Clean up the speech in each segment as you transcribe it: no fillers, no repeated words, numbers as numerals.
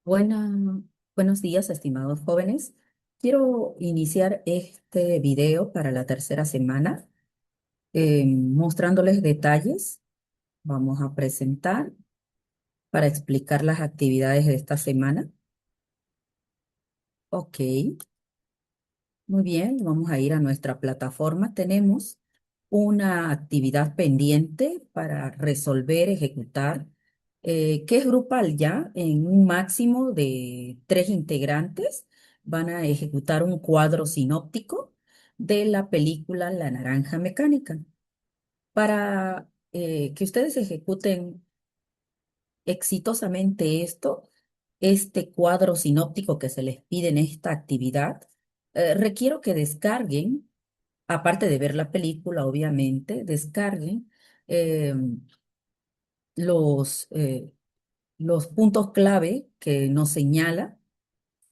Buena- Buenos días, estimados jóvenes. Quiero iniciar este video para la tercera semana mostrándoles detalles. Vamos a presentar para explicar las actividades de esta semana. Ok, muy bien, vamos a ir a nuestra plataforma. Tenemos una actividad pendiente para resolver, ejecutar, que es grupal ya, en un máximo de 3 integrantes. Van a ejecutar un cuadro sinóptico de la película La Naranja Mecánica. Para que ustedes ejecuten exitosamente este cuadro sinóptico que se les pide en esta actividad, requiero que descarguen, aparte de ver la película, obviamente, descarguen eh, los, eh, los puntos clave que nos señala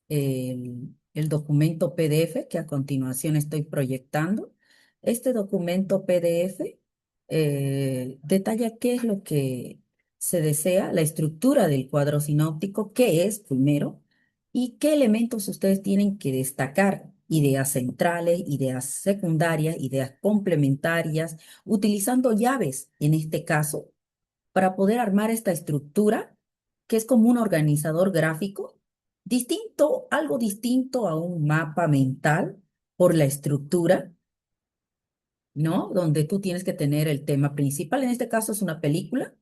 el documento PDF que a continuación estoy proyectando. Este documento PDF detalla qué es lo que se desea, la estructura del cuadro sinóptico, qué es primero y qué elementos ustedes tienen que destacar. Ideas centrales, ideas secundarias, ideas complementarias, utilizando llaves en este caso para poder armar esta estructura que es como un organizador gráfico, distinto, algo distinto a un mapa mental por la estructura, ¿no? Donde tú tienes que tener el tema principal, en este caso es una película,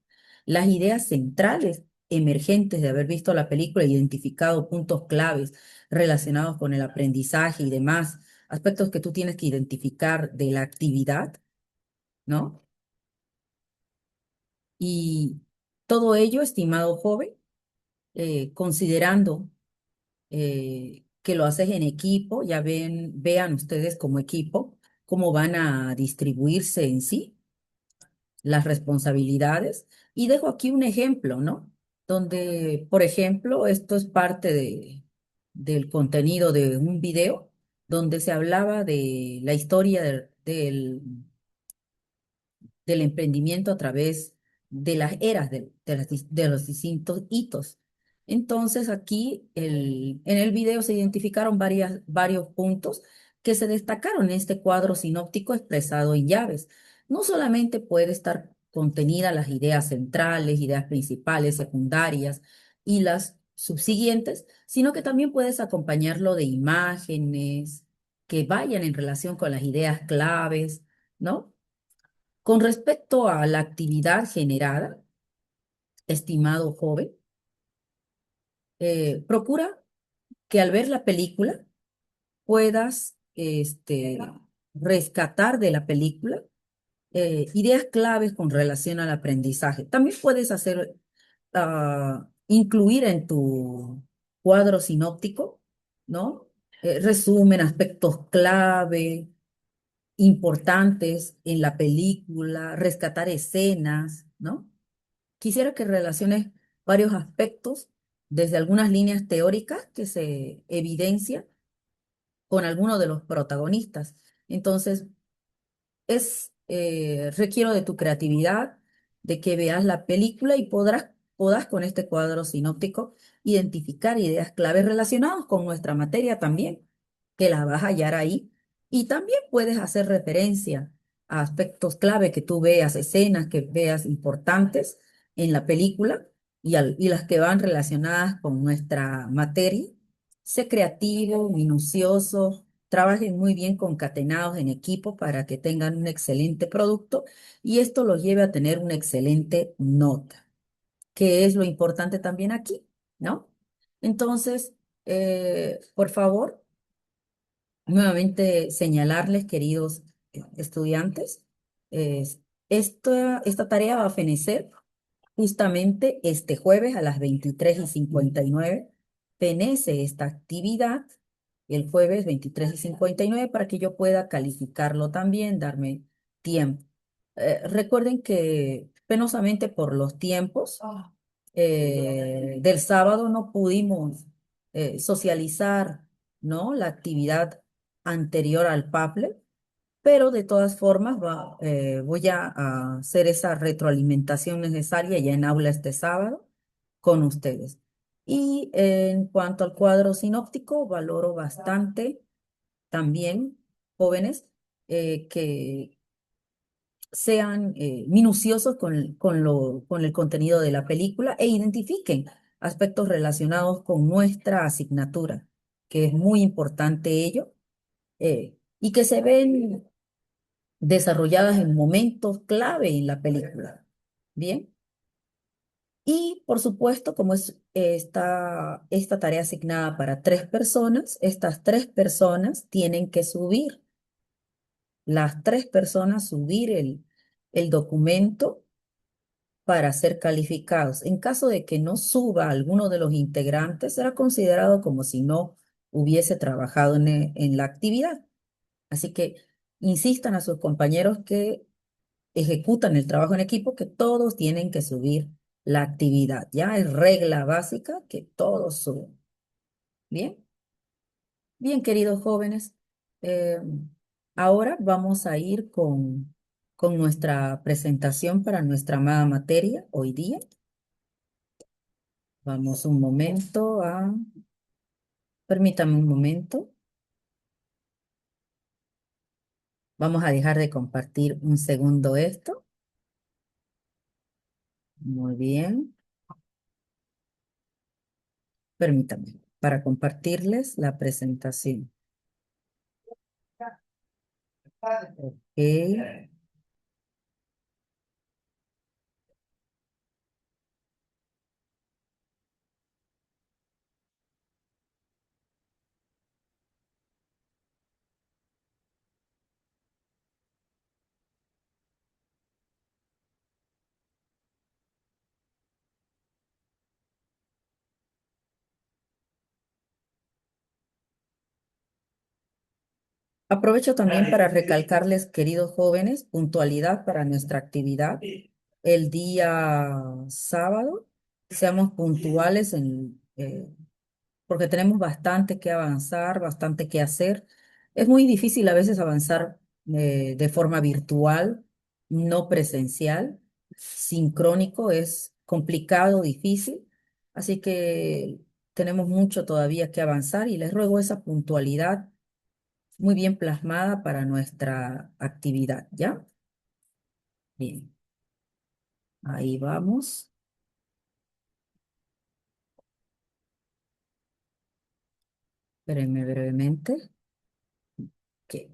las ideas centrales emergentes de haber visto la película, identificado puntos claves relacionados con el aprendizaje y demás aspectos que tú tienes que identificar de la actividad, ¿no? Y todo ello, estimado joven, considerando que lo haces en equipo, ya vean ustedes como equipo cómo van a distribuirse en sí las responsabilidades. Y dejo aquí un ejemplo, ¿no? Donde, por ejemplo, esto es parte del contenido de un video donde se hablaba de la historia del emprendimiento a través de las eras de los distintos hitos. Entonces, aquí en el video se identificaron varios puntos que se destacaron en este cuadro sinóptico expresado en llaves. No solamente puede estar contenida las ideas centrales, ideas principales, secundarias y las subsiguientes, sino que también puedes acompañarlo de imágenes que vayan en relación con las ideas claves, ¿no? Con respecto a la actividad generada, estimado joven, procura que al ver la película puedas rescatar de la película ideas claves con relación al aprendizaje. También puedes incluir en tu cuadro sinóptico, ¿no? Resumen, aspectos clave, importantes en la película, rescatar escenas, ¿no? Quisiera que relaciones varios aspectos desde algunas líneas teóricas que se evidencian con algunos de los protagonistas. Entonces, requiero de tu creatividad, de que veas la película y podrás con este cuadro sinóptico identificar ideas claves relacionadas con nuestra materia también, que las vas a hallar ahí. Y también puedes hacer referencia a aspectos clave que tú veas, escenas que veas importantes en la película y las que van relacionadas con nuestra materia. Sé creativo, minucioso. Trabajen muy bien concatenados en equipo para que tengan un excelente producto y esto los lleve a tener una excelente nota, que es lo importante también aquí, ¿no? Entonces, por favor, nuevamente señalarles, queridos estudiantes, eh, esta tarea va a fenecer justamente este jueves a las 23:59. Fenece esta actividad el jueves 23:59 para que yo pueda calificarlo también, darme tiempo. Recuerden que penosamente por los tiempos del sábado no pudimos socializar, ¿no? La actividad anterior al Padlet, pero de todas formas voy a hacer esa retroalimentación necesaria ya en aula este sábado con ustedes. Y en cuanto al cuadro sinóptico, valoro bastante también jóvenes que sean minuciosos con el contenido de la película e identifiquen aspectos relacionados con nuestra asignatura, que es muy importante ello, y que se ven desarrolladas en momentos clave en la película. Bien. Y por supuesto, como es esta tarea asignada para tres personas, estas tres personas tienen que subir, las tres personas subir el documento para ser calificados. En caso de que no suba alguno de los integrantes, será considerado como si no hubiese trabajado en la actividad. Así que insistan a sus compañeros que ejecutan el trabajo en equipo, que todos tienen que subir la actividad. Ya es regla básica que todos suben. Bien, bien, queridos jóvenes. eh, Ahora vamos a ir con nuestra presentación para nuestra amada materia hoy día. Vamos un momento permítame un momento. Vamos a dejar de compartir un segundo esto. Muy bien. Permítame para compartirles la presentación. Ok. Aprovecho también para recalcarles, queridos jóvenes, puntualidad para nuestra actividad. El día sábado, seamos puntuales porque tenemos bastante que avanzar, bastante que hacer. Es muy difícil a veces avanzar de forma virtual, no presencial. Sincrónico es complicado, difícil. Así que tenemos mucho todavía que avanzar y les ruego esa puntualidad muy bien plasmada para nuestra actividad, ¿ya? Bien, ahí vamos. Espérenme brevemente. Ok.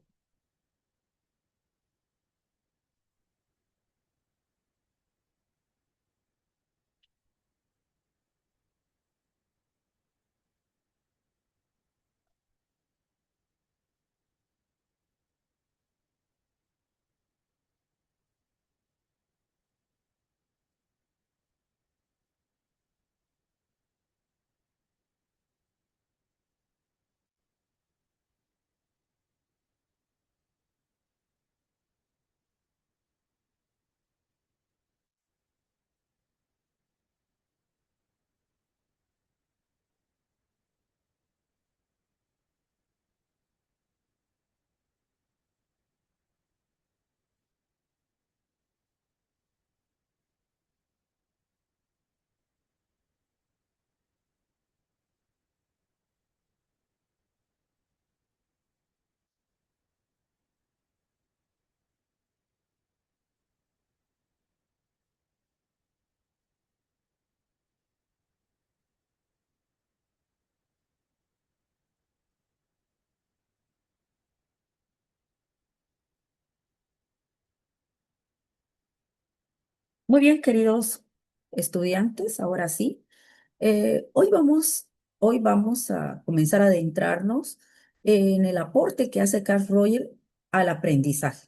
Muy bien, queridos estudiantes, ahora sí. Hoy hoy vamos a comenzar a adentrarnos en el aporte que hace Carl Rogers al aprendizaje.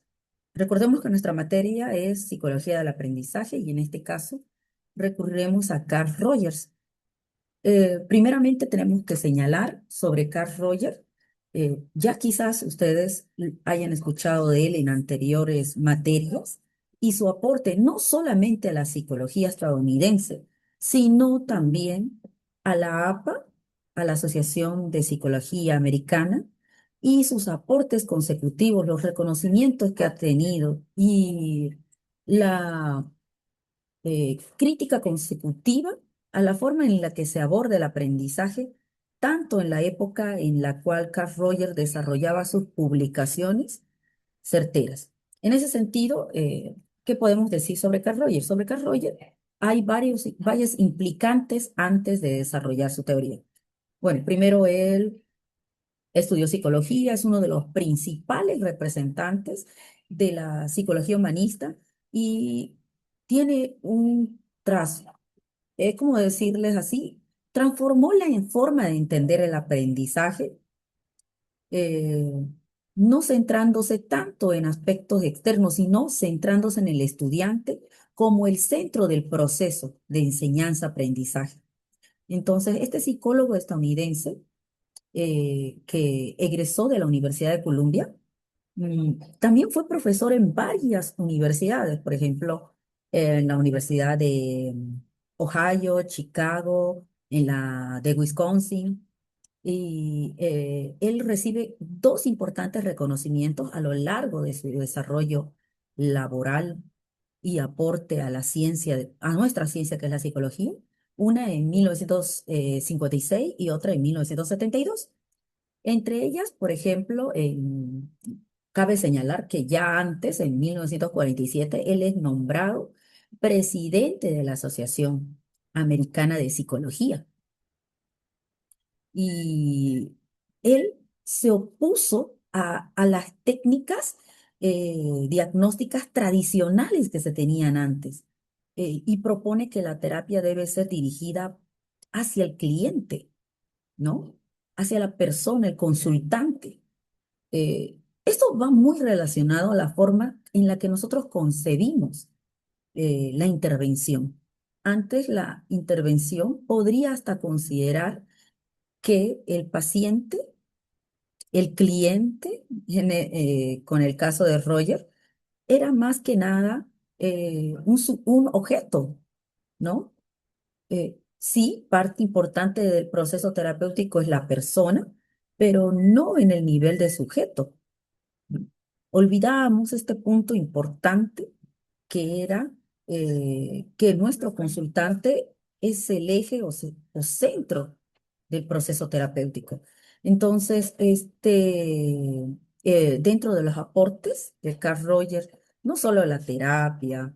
Recordemos que nuestra materia es psicología del aprendizaje y en este caso recurriremos a Carl Rogers. Primeramente tenemos que señalar sobre Carl Rogers. Ya quizás ustedes hayan escuchado de él en anteriores materias y su aporte no solamente a la psicología estadounidense, sino también a la APA, a la Asociación de Psicología Americana, y sus aportes consecutivos, los reconocimientos que ha tenido y la crítica consecutiva a la forma en la que se aborda el aprendizaje, tanto en la época en la cual Carl Rogers desarrollaba sus publicaciones certeras. En ese sentido, ¿qué podemos decir sobre Carl Rogers? Sobre Carl Rogers hay varios implicantes antes de desarrollar su teoría. Bueno, primero él estudió psicología, es uno de los principales representantes de la psicología humanista y tiene un trazo, ¿cómo decirles así? Transformó la forma de entender el aprendizaje, eh, no centrándose tanto en aspectos externos, sino centrándose en el estudiante como el centro del proceso de enseñanza-aprendizaje. Entonces, este psicólogo estadounidense que egresó de la Universidad de Columbia. También fue profesor en varias universidades, por ejemplo, en la Universidad de Ohio, Chicago, en la de Wisconsin. Y él recibe dos importantes reconocimientos a lo largo de su desarrollo laboral y aporte a la ciencia, a nuestra ciencia que es la psicología, una en 1956 y otra en 1972. Entre ellas, por ejemplo, cabe señalar que ya antes, en 1947, él es nombrado presidente de la Asociación Americana de Psicología. Y él se opuso a las técnicas diagnósticas tradicionales que se tenían antes, y propone que la terapia debe ser dirigida hacia el cliente, ¿no? Hacia la persona, el consultante. Esto va muy relacionado a la forma en la que nosotros concebimos la intervención. Antes la intervención podría hasta considerar que el paciente, el cliente, con el caso de Roger, era más que nada un objeto, ¿no? Sí, parte importante del proceso terapéutico es la persona, pero no en el nivel de sujeto. Olvidábamos este punto importante que era que nuestro consultante es el eje o centro del proceso terapéutico. Entonces, dentro de los aportes de Carl Rogers, no solo la terapia,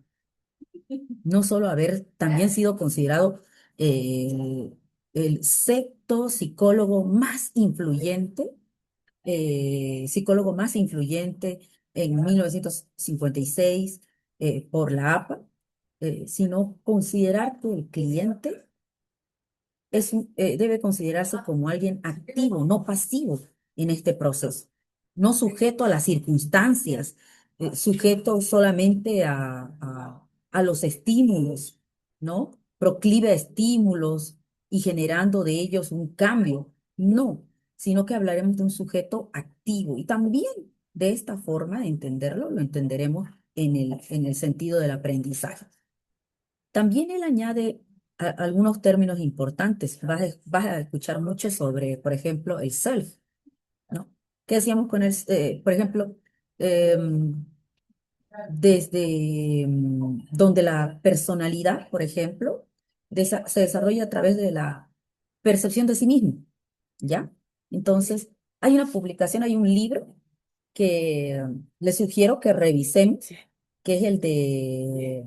no solo haber también sido considerado eh, el sexto psicólogo más influyente en 1956 por la APA, sino considerar que el cliente debe considerarse como alguien activo, no pasivo en este proceso, no sujeto a las circunstancias, sujeto solamente a los estímulos, ¿no? Proclive a estímulos y generando de ellos un cambio. No, sino que hablaremos de un sujeto activo y también de esta forma de entenderlo, lo entenderemos en el sentido del aprendizaje. También él añade algunos términos importantes. Vas a escuchar mucho sobre, por ejemplo, el self, ¿no? ¿Qué hacíamos con por ejemplo, em, desde donde la personalidad, por ejemplo, se desarrolla a través de la percepción de sí mismo, ¿ya? Entonces, hay una publicación, hay un libro que les sugiero que revisemos, que es el de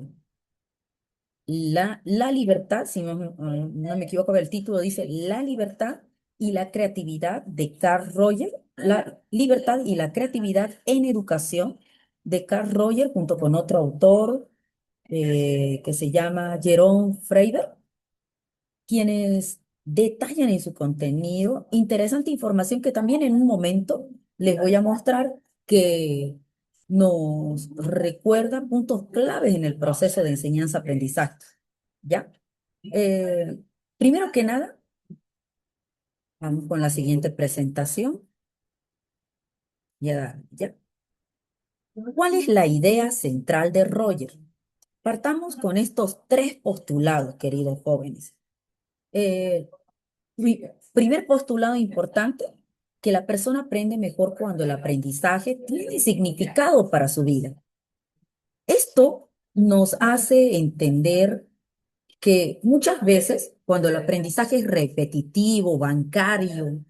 la libertad, si no me equivoco, el título dice La libertad y la creatividad de Carl Rogers, la libertad y la creatividad en educación de Carl Rogers junto con otro autor que se llama Jerome Freiberg, quienes detallan en su contenido interesante información que también en un momento les voy a mostrar que nos recuerda puntos claves en el proceso de enseñanza-aprendizaje. ¿Ya? Eh, Primero que nada, vamos con la siguiente presentación. Ya. ¿Cuál es la idea central de Roger? Partamos con estos tres postulados, queridos jóvenes. Eh, Primer postulado importante, que la persona aprende mejor cuando el aprendizaje tiene significado para su vida. Esto nos hace entender que muchas veces Cuando el aprendizaje es repetitivo, bancario,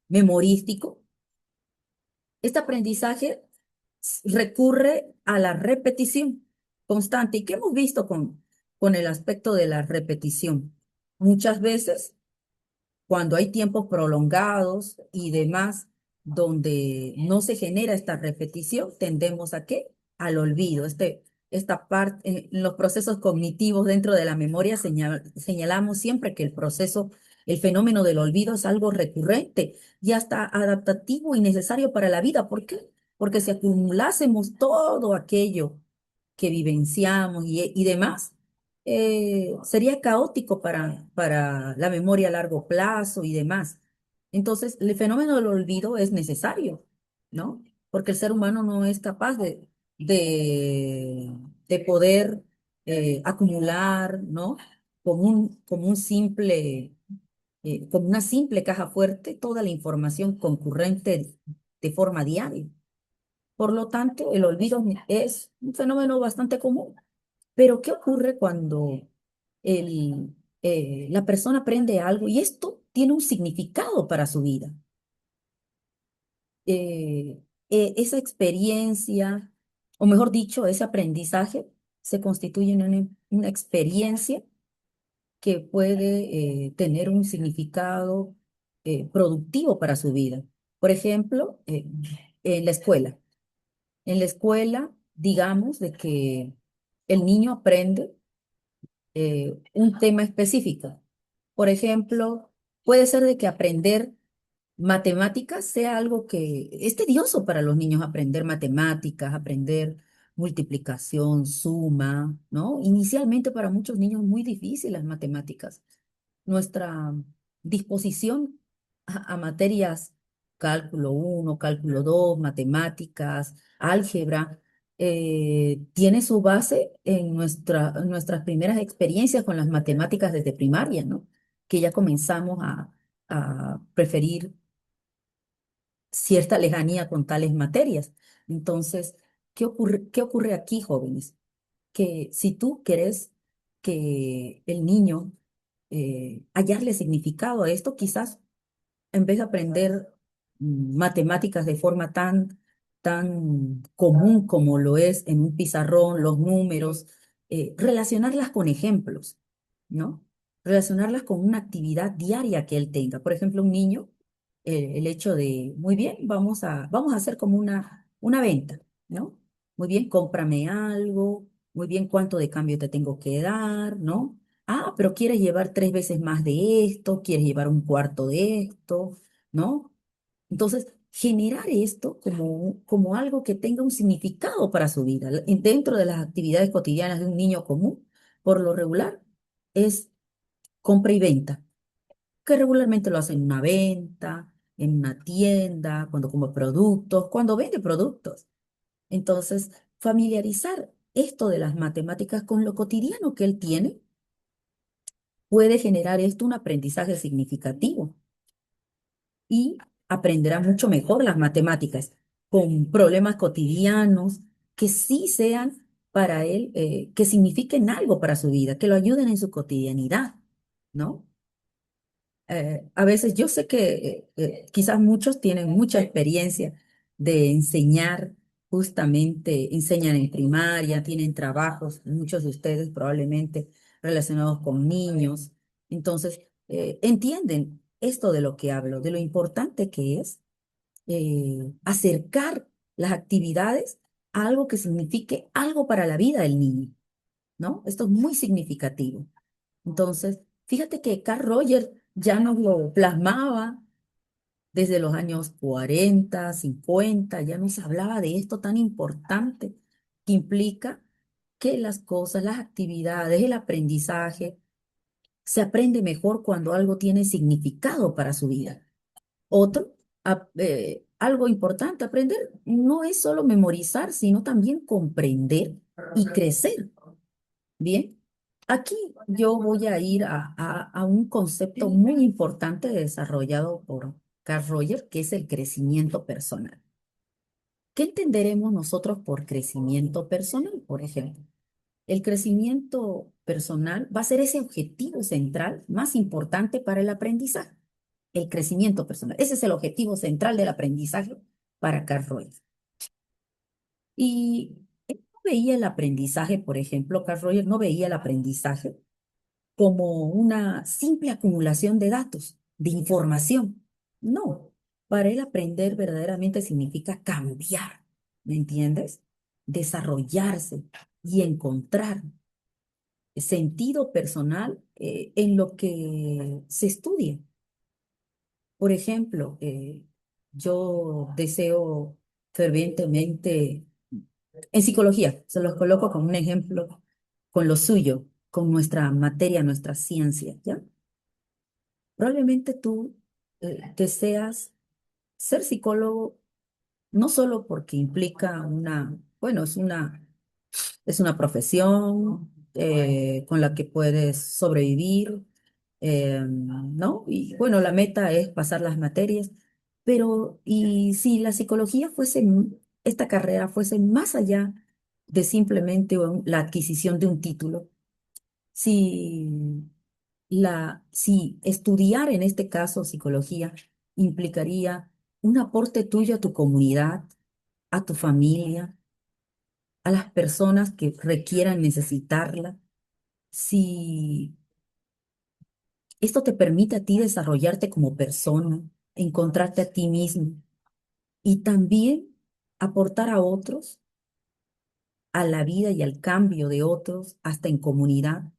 memorístico, este aprendizaje recurre a la repetición constante. ¿Y qué hemos visto con el aspecto de la repetición? Muchas veces cuando hay tiempos prolongados y demás, donde no se genera esta repetición, tendemos a qué? Al olvido. Esta parte, en los procesos cognitivos dentro de la memoria señalamos siempre que el fenómeno del olvido es algo recurrente y hasta adaptativo y necesario para la vida. ¿Por qué? Porque si acumulásemos todo aquello que vivenciamos y demás, sería caótico para la memoria a largo plazo y demás. Entonces, el fenómeno del olvido es necesario, ¿no? Porque el ser humano no es capaz de, de poder acumular, ¿no? Como una simple caja fuerte, toda la información concurrente de forma diaria. Por lo tanto, el olvido es un fenómeno bastante común. Pero ¿qué ocurre cuando la persona aprende algo y esto tiene un significado para su vida? Esa experiencia, o mejor dicho, ese aprendizaje se constituye en una experiencia que puede tener un significado productivo para su vida. Por ejemplo, en la escuela. En la escuela, digamos, de que el niño aprende un tema específico. Por ejemplo, puede ser de que aprender matemáticas sea algo que es tedioso para los niños aprender matemáticas, aprender multiplicación, suma, ¿no? Inicialmente para muchos niños es muy difícil las matemáticas. Nuestra disposición a materias cálculo 1, cálculo 2, matemáticas, álgebra, tiene su base en nuestras primeras experiencias con las matemáticas desde primaria, ¿no? Que ya comenzamos a preferir cierta lejanía con tales materias. Entonces, qué ocurre aquí, jóvenes? Que si tú quieres que el niño hallarle significado a esto, quizás en vez de aprender matemáticas de forma tan común como lo es en un pizarrón, los números, relacionarlas con ejemplos, ¿no? Relacionarlas con una actividad diaria que él tenga. Por ejemplo, un niño, el hecho de, muy bien, vamos a hacer como una venta, ¿no? Muy bien, cómprame algo, muy bien, ¿cuánto de cambio te tengo que dar, ¿no? Ah, pero quieres llevar 3 veces más de esto, quieres llevar un cuarto de esto, ¿no? Entonces, generar esto como algo que tenga un significado para su vida. Dentro de las actividades cotidianas de un niño común, por lo regular, es compra y venta, que regularmente lo hace en una venta, en una tienda, cuando come productos, cuando vende productos. Entonces, familiarizar esto de las matemáticas con lo cotidiano que él tiene puede generar esto un aprendizaje significativo y aprenderá mucho mejor las matemáticas con problemas cotidianos que sí sean para él, que signifiquen algo para su vida, que lo ayuden en su cotidianidad, ¿no? A veces yo sé que quizás muchos tienen mucha experiencia de enseñar, justamente enseñan en primaria, tienen trabajos, muchos de ustedes probablemente relacionados con niños, entonces entienden esto de lo que hablo, de lo importante que es acercar las actividades a algo que signifique algo para la vida del niño, ¿no? Esto es muy significativo. Entonces, fíjate que Carl Rogers ya nos lo plasmaba desde los años 40, 50, ya nos hablaba de esto tan importante que implica que las cosas, las actividades, el aprendizaje, se aprende mejor cuando algo tiene significado para su vida. Otro, algo importante aprender, no es solo memorizar, sino también comprender y crecer. Bien, aquí yo voy a ir a un concepto muy importante desarrollado por Carl Rogers, que es el crecimiento personal. ¿Qué entenderemos nosotros por crecimiento personal, por ejemplo? El crecimiento personal va a ser ese objetivo central más importante para el aprendizaje. El crecimiento personal. Ese es el objetivo central del aprendizaje para Carl Rogers. Y él no veía el aprendizaje, por ejemplo, Carl Rogers no veía el aprendizaje como una simple acumulación de datos, de información. No, para él aprender verdaderamente significa cambiar, ¿me entiendes? Desarrollarse y encontrar sentido personal en lo que se estudia. Por ejemplo, yo deseo fervientemente en psicología, se los coloco como un ejemplo con lo suyo, con nuestra materia, nuestra ciencia, ¿ya? Probablemente tú deseas ser psicólogo no solo porque implica bueno, es una profesión con la que puedes sobrevivir, ¿no? Y bueno, la meta es pasar las materias, pero y si la psicología esta carrera fuese más allá de simplemente la adquisición de un título, si si estudiar en este caso psicología implicaría un aporte tuyo a tu comunidad, a tu familia, a las personas que requieran necesitarla, si esto te permite a ti desarrollarte como persona, encontrarte a ti mismo y también aportar a otros, a la vida y al cambio de otros, hasta en comunidad.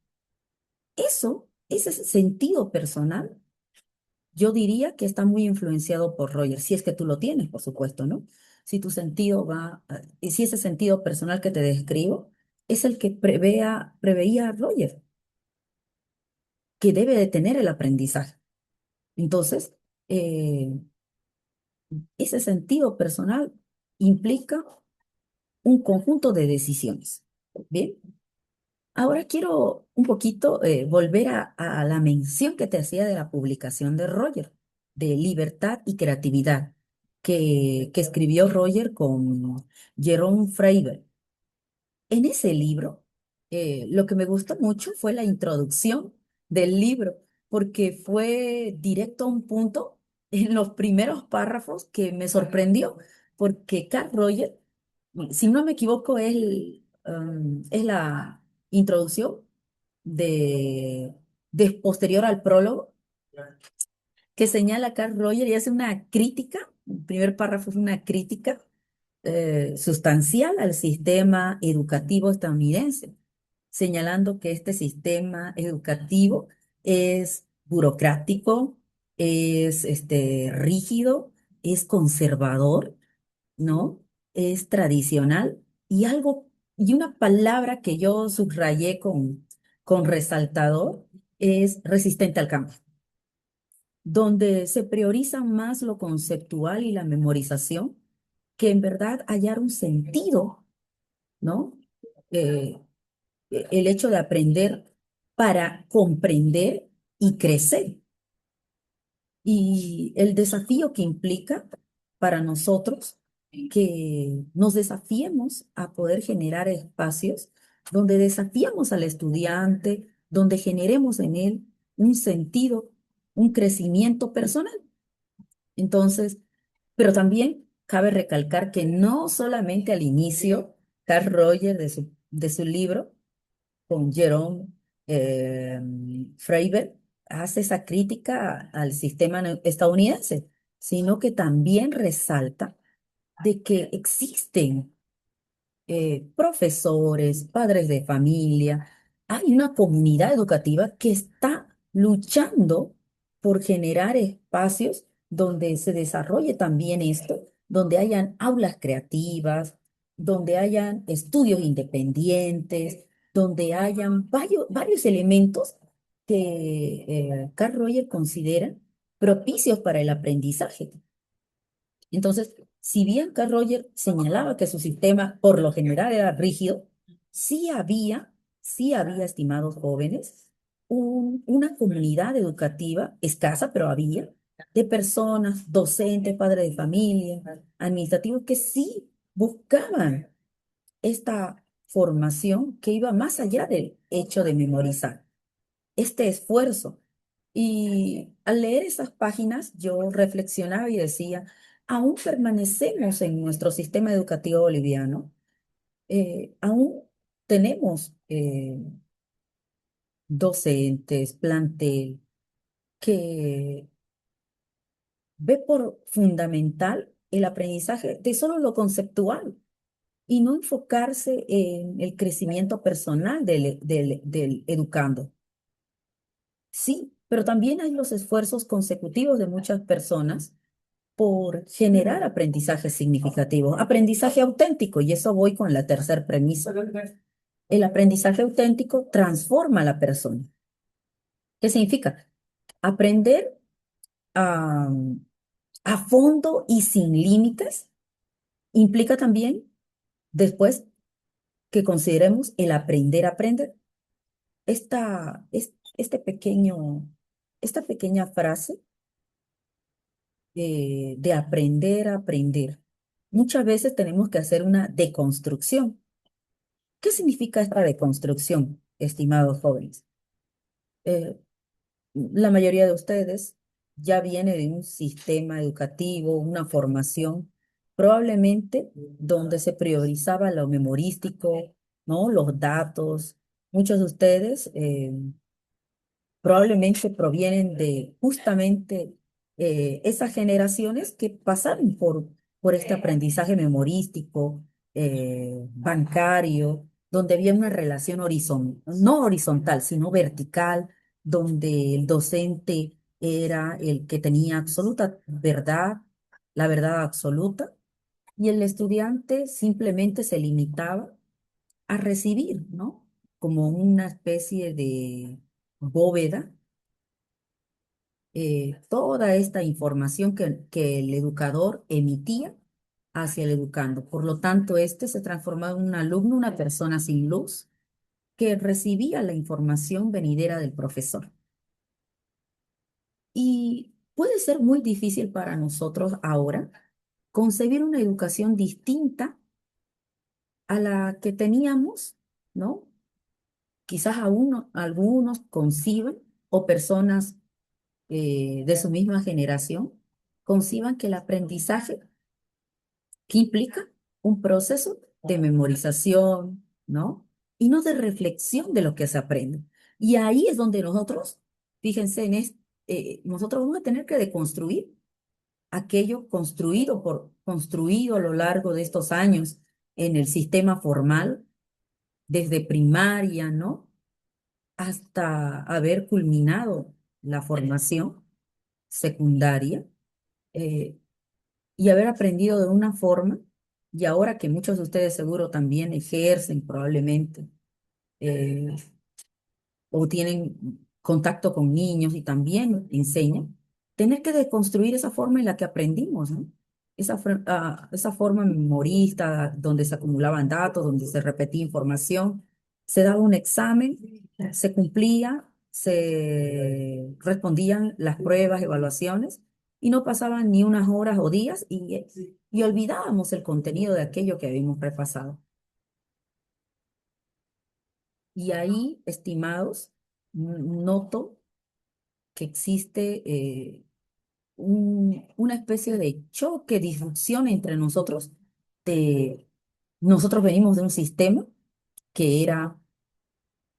Ese sentido personal, yo diría que está muy influenciado por Roger, si es que tú lo tienes, por supuesto, ¿no? Si tu sentido y si ese sentido personal que te describo es el que preveía Roger, que debe de tener el aprendizaje. Entonces, eh, ese sentido personal implica un conjunto de decisiones. Bien, ahora quiero un poquito volver a la mención que te hacía de la publicación de Roger, de Libertad y Creatividad, que escribió Roger con Jerome Freiberg. En ese libro, lo que me gustó mucho fue la introducción del libro, porque fue directo a un punto en los primeros párrafos que me sorprendió, porque Carl Roger, si no me equivoco, es la introducción de posterior al prólogo, que señala a Carl Roger y hace una crítica, el primer párrafo es una crítica sustancial al sistema educativo estadounidense, señalando que este sistema educativo es burocrático, es rígido, es conservador, ¿no? Es tradicional y una palabra que yo subrayé con resaltador es resistente al cambio, donde se prioriza más lo conceptual y la memorización que en verdad hallar un sentido, ¿no? Eh, el hecho de aprender para comprender y crecer. Y el desafío que implica para nosotros que nos desafiemos a poder generar espacios donde desafiamos al estudiante, donde generemos en él un sentido, un crecimiento personal. Entonces, pero también cabe recalcar que no solamente al inicio, Carl Rogers de su libro, con Jerome eh, Freiberg, hace esa crítica al sistema estadounidense, sino que también resalta de que existen profesores, padres de familia, hay una comunidad educativa que está luchando por generar espacios donde se desarrolle también esto, donde hayan aulas creativas, donde hayan estudios independientes, donde hayan varios elementos que Carl Roger considera propicios para el aprendizaje. Entonces, si bien Carl Roger señalaba que su sistema por lo general era rígido, sí había, estimados jóvenes, una comunidad educativa escasa, pero había, de personas, docentes, padres de familia, administrativos, que sí buscaban esta formación que iba más allá del hecho de memorizar, este esfuerzo. Y al leer esas páginas, yo reflexionaba y decía, aún permanecemos en nuestro sistema educativo boliviano, aún tenemos docentes, plantel, que ve por fundamental el aprendizaje de solo lo conceptual y no enfocarse en el crecimiento personal del educando. Sí, pero también hay los esfuerzos consecutivos de muchas personas por generar aprendizaje significativo, aprendizaje auténtico, y eso voy con la tercera premisa. El aprendizaje auténtico transforma a la persona. ¿Qué significa? Aprender a, a fondo y sin límites implica también, después, que consideremos el aprender a aprender. Este esta pequeña frase de aprender a aprender. Muchas veces tenemos que hacer una deconstrucción. ¿Qué significa esta deconstrucción, estimados jóvenes? Eh, la mayoría de ustedes ya viene de un sistema educativo, una formación, probablemente donde se priorizaba lo memorístico, ¿no? Los datos. Muchos de ustedes probablemente provienen de justamente esas generaciones que pasaron por este aprendizaje memorístico, bancario, donde había una relación no horizontal, sino vertical, donde el docente era el que tenía absoluta verdad, la verdad absoluta, y el estudiante simplemente se limitaba a recibir, ¿no? Como una especie de bóveda toda esta información que el educador emitía hacia el educando. Por lo tanto, este se transformaba en un alumno, una persona sin luz, que recibía la información venidera del profesor. Y puede ser muy difícil para nosotros ahora concebir una educación distinta a la que teníamos, ¿no? Quizás algunos conciben o personas de su misma generación conciban que el aprendizaje que implica un proceso de memorización, ¿no? Y no de reflexión de lo que se aprende. Y ahí es donde nosotros, fíjense nosotros vamos a tener que deconstruir aquello construido a lo largo de estos años en el sistema formal, desde primaria, ¿no? Hasta haber culminado la formación secundaria, eh, y haber aprendido de una forma, y ahora que muchos de ustedes seguro también ejercen probablemente, eh, o tienen contacto con niños y también enseñan, tener que deconstruir esa forma en la que aprendimos, ¿no? Esa forma memorista, donde se acumulaban datos, donde se repetía información, se daba un examen, se cumplía, se respondían las pruebas, evaluaciones, y no pasaban ni unas horas o días y olvidábamos el contenido de aquello que habíamos repasado. Y ahí, estimados, noto que existe una especie de choque, disrupción entre nosotros. Nosotros venimos de un sistema que era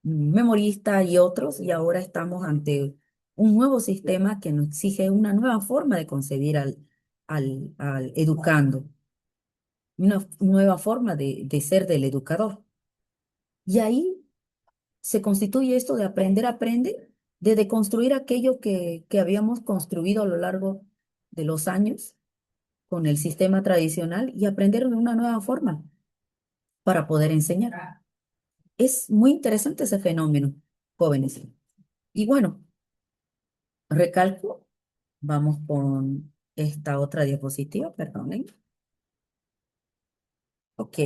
memorista y otros, y ahora estamos ante un nuevo sistema que nos exige una nueva forma de concebir al educando, una nueva forma de ser del educador. Y ahí se constituye esto de aprender, aprende, de deconstruir aquello que habíamos construido a lo largo de los años con el sistema tradicional y aprender de una nueva forma para poder enseñar. Es muy interesante ese fenómeno, jóvenes. Y bueno, recalco, vamos con esta otra diapositiva, perdonen. Ok,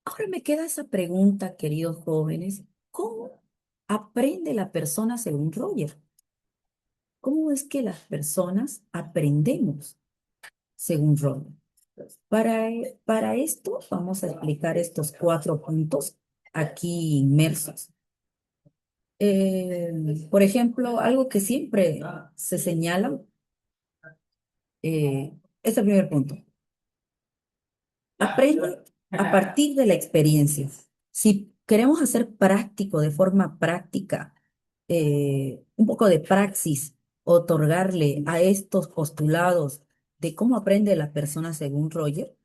ahora me queda esa pregunta, queridos jóvenes, ¿cómo aprende la persona según Roger? ¿Cómo es que las personas aprendemos según Roger? Para esto vamos a explicar estos 4 puntos aquí inmersos. Por ejemplo, algo que siempre se señala es el primer punto. Aprende a partir de la experiencia. Si queremos hacer práctico, de forma práctica, un poco de praxis, otorgarle a estos postulados de cómo aprende la persona según Roger,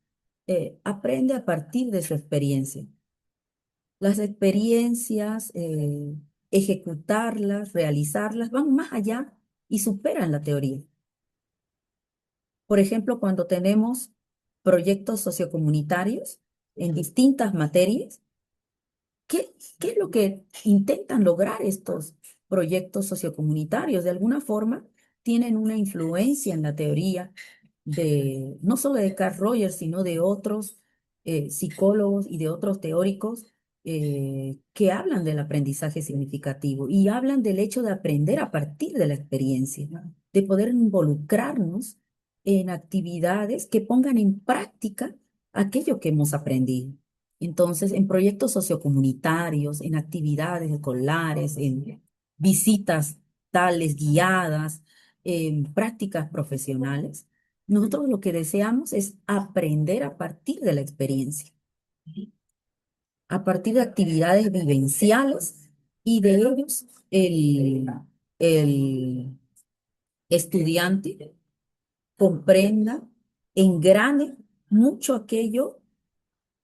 aprende a partir de su experiencia. Las experiencias, ejecutarlas, realizarlas, van más allá y superan la teoría. Por ejemplo, cuando tenemos proyectos sociocomunitarios en distintas materias, ¿qué es lo que intentan lograr estos proyectos sociocomunitarios? De alguna forma, tienen una influencia en la teoría de, no solo de Carl Rogers, sino de otros psicólogos y de otros teóricos que hablan del aprendizaje significativo y hablan del hecho de aprender a partir de la experiencia, de poder involucrarnos en actividades que pongan en práctica aquello que hemos aprendido. Entonces, en proyectos sociocomunitarios, en actividades escolares, en visitas tales guiadas, en prácticas profesionales, nosotros lo que deseamos es aprender a partir de la experiencia, a partir de actividades vivenciales y de ellos el estudiante comprenda, engrane mucho aquello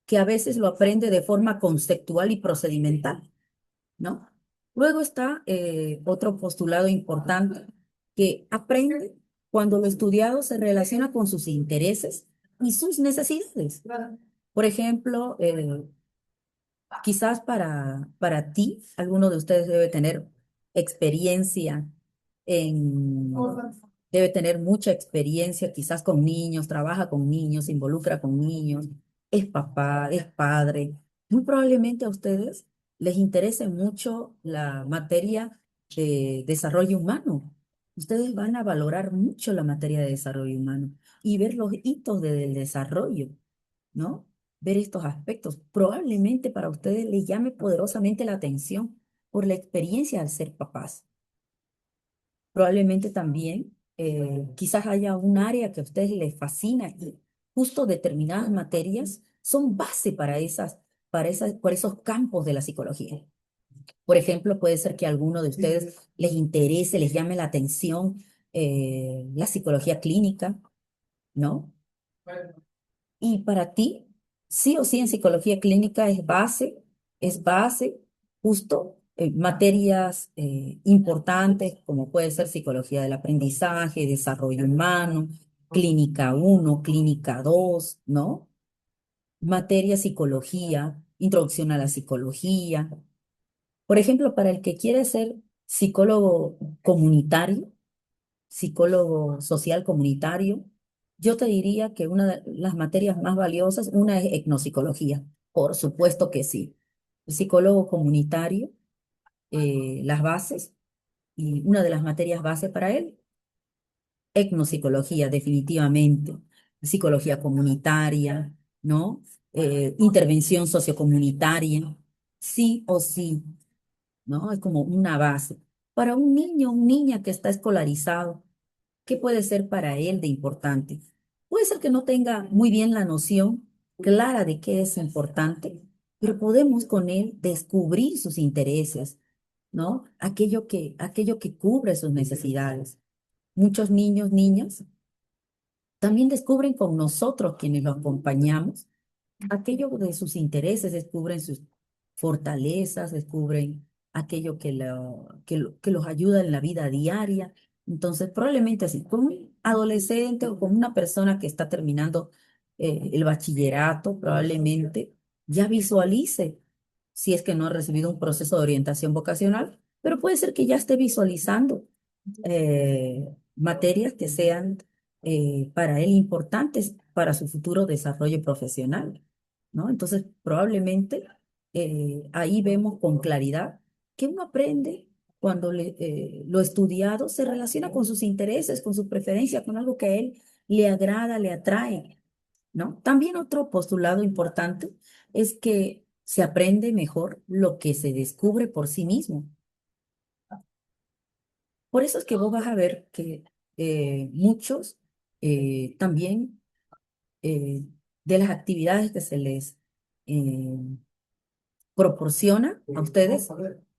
que a veces lo aprende de forma conceptual y procedimental, ¿no? Luego está otro postulado importante, que aprende cuando lo estudiado se relaciona con sus intereses y sus necesidades. Por ejemplo, quizás para ti, alguno de ustedes debe tener experiencia en, debe tener mucha experiencia quizás con niños, trabaja con niños, se involucra con niños, es papá, es padre. Muy probablemente a ustedes les interese mucho la materia de desarrollo humano. Ustedes van a valorar mucho la materia de desarrollo humano y ver los hitos del desarrollo, ¿no? Ver estos aspectos. Probablemente para ustedes les llame poderosamente la atención por la experiencia al ser papás. Probablemente también quizás haya un área que a ustedes les fascina y justo determinadas materias son base para esos campos de la psicología. Por ejemplo, puede ser que a alguno de ustedes les interese, les llame la atención la psicología clínica, ¿no? Y para ti, sí o sí en psicología clínica es base, justo materias importantes como puede ser psicología del aprendizaje, desarrollo humano, clínica uno, clínica 2, ¿no? Materia psicología, introducción a la psicología. Por ejemplo, para el que quiere ser psicólogo comunitario, psicólogo social comunitario, yo te diría que una de las materias más valiosas, una es etnopsicología, por supuesto que sí. El psicólogo comunitario, las bases, y una de las materias base para él, etnopsicología, definitivamente, psicología comunitaria, ¿no? Intervención sociocomunitaria, sí o sí, ¿no? Es como una base. Para un niño o niña que está escolarizado, ¿qué puede ser para él de importante? Puede ser que no tenga muy bien la noción clara de qué es importante, pero podemos con él descubrir sus intereses, ¿no? Aquello que cubre sus necesidades. Muchos niños, niñas, también descubren con nosotros quienes los acompañamos aquello de sus intereses, descubren sus fortalezas, descubren aquello que los ayuda en la vida diaria. Entonces, probablemente así, como un adolescente o como una persona que está terminando el bachillerato, probablemente ya visualice, si es que no ha recibido un proceso de orientación vocacional, pero puede ser que ya esté visualizando materias que sean para él importantes para su futuro desarrollo profesional, ¿no? Entonces, probablemente ahí vemos con claridad que uno aprende cuando lo estudiado se relaciona con sus intereses, con sus preferencias, con algo que a él le agrada, le atrae. ¿no? También otro postulado importante es que se aprende mejor lo que se descubre por sí mismo. Por eso es que vos vas a ver que muchos también eh, de las actividades que se les eh, proporciona a ustedes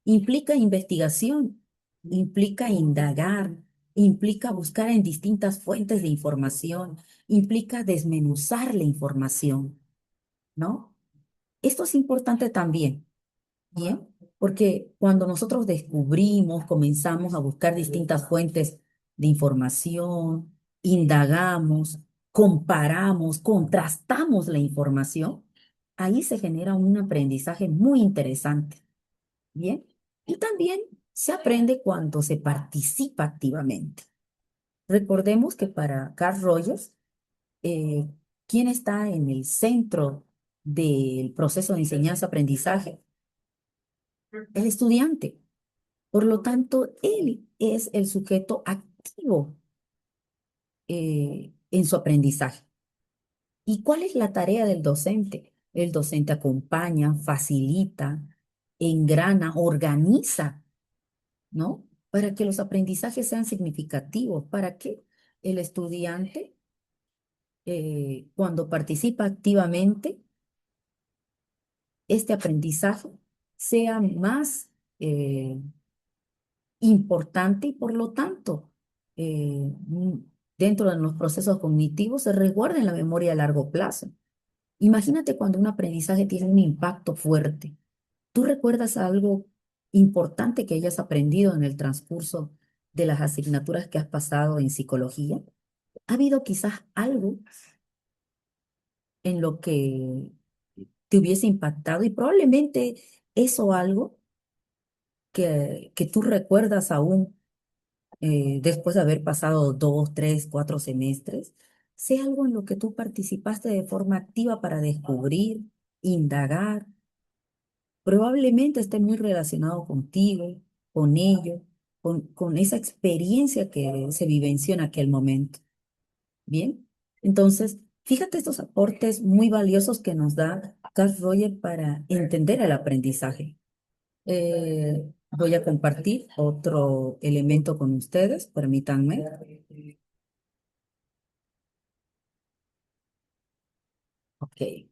implica investigación, implica indagar, implica buscar en distintas fuentes de información, implica desmenuzar la información, ¿no? Esto es importante también. Bien, porque cuando nosotros descubrimos, comenzamos a buscar distintas fuentes de información, indagamos, comparamos, contrastamos la información, ahí se genera un aprendizaje muy interesante. Bien, y también se aprende cuando se participa activamente. Recordemos que para Carl Rogers, eh, ¿quién está en el centro del proceso de enseñanza-aprendizaje? El estudiante. Por lo tanto, él es el sujeto activo en su aprendizaje. ¿Y cuál es la tarea del docente? El docente acompaña, facilita, engrana, organiza, ¿no? Para que los aprendizajes sean significativos, para que el estudiante, cuando participa activamente, este aprendizaje sea más importante y por lo tanto, dentro de los procesos cognitivos se resguarda en la memoria a largo plazo. Imagínate cuando un aprendizaje tiene un impacto fuerte. ¿Tú recuerdas algo importante que hayas aprendido en el transcurso de las asignaturas que has pasado en psicología? ¿Ha habido quizás algo en lo que te hubiese impactado y probablemente eso algo que tú recuerdas aún después de haber pasado 2, 3, 4 semestres, sea algo en lo que tú participaste de forma activa para descubrir, indagar, probablemente esté muy relacionado contigo, con ello, con esa experiencia que se vivenció en aquel momento. Bien, entonces, fíjate estos aportes muy valiosos que nos da Carl Rogers para entender el aprendizaje. Voy a compartir otro elemento con ustedes, permítanme. Ok.